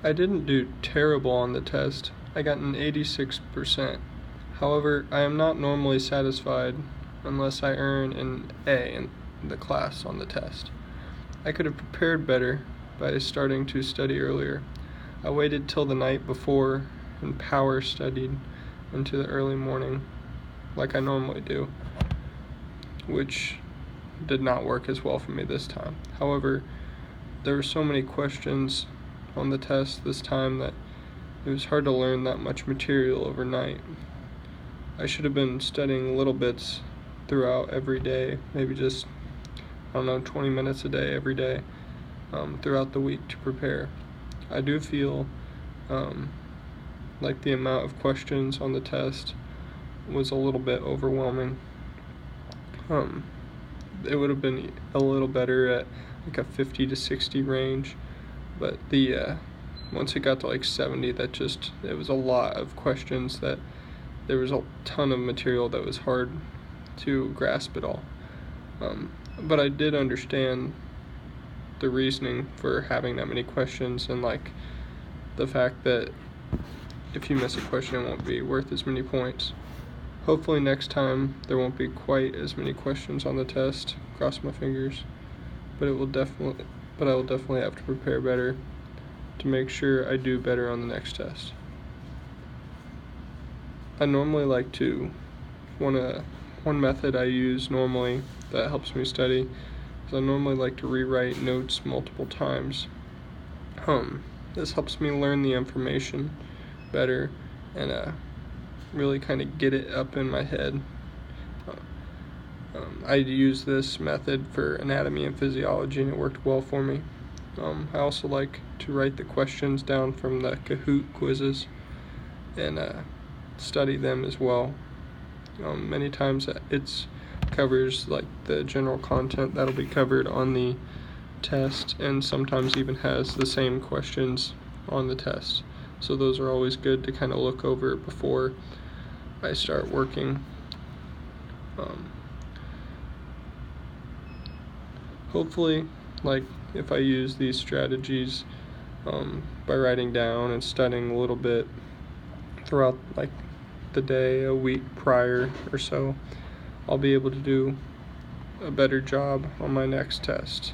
I didn't do terrible on the test. I got an 86%. However, I am not normally satisfied unless I earn an A in the class on the test. I could have prepared better by starting to study earlier. I waited till the night before and power studied into the early morning like I normally do, which did not work as well for me this time. However, there were so many questions on the test this time that it was hard to learn that much material overnight. I should have been studying little bits throughout every day, maybe just, 20 minutes a day every day throughout the week to prepare. I do feel like the amount of questions on the test was a little bit overwhelming. It would have been a little better at like a 50 to 60 range, but once it got to like 70, it was a lot of questions that there was a ton of material that was hard to grasp it all. But I did understand the reasoning for having that many questions, and like the fact that if you miss a question, it won't be worth as many points. Hopefully next time there won't be quite as many questions on the test. Cross my fingers. But I will definitely have to prepare better to make sure I do better on the next test. I normally like to one method I use normally that helps me study is I normally like to rewrite notes multiple times. This helps me learn the information better and really kind of get it up in my head. I use this method for anatomy and physiology, and it worked well for me. I also like to write the questions down from the Kahoot quizzes and study them as well. Many times it covers like the general content that'll be covered on the test, and sometimes even has the same questions on the test. So those are always good to kind of look over before I start working. Hopefully, like if I use these strategies by writing down and studying a little bit throughout like the day, a week prior or so, I'll be able to do a better job on my next test.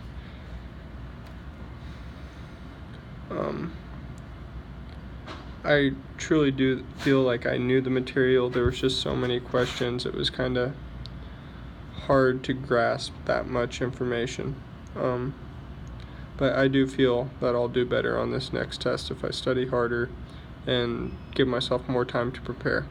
I truly do feel like I knew the material. There was just so many questions. It was kind of hard to grasp that much information. But I do feel that I'll do better on this next test if I study harder and give myself more time to prepare.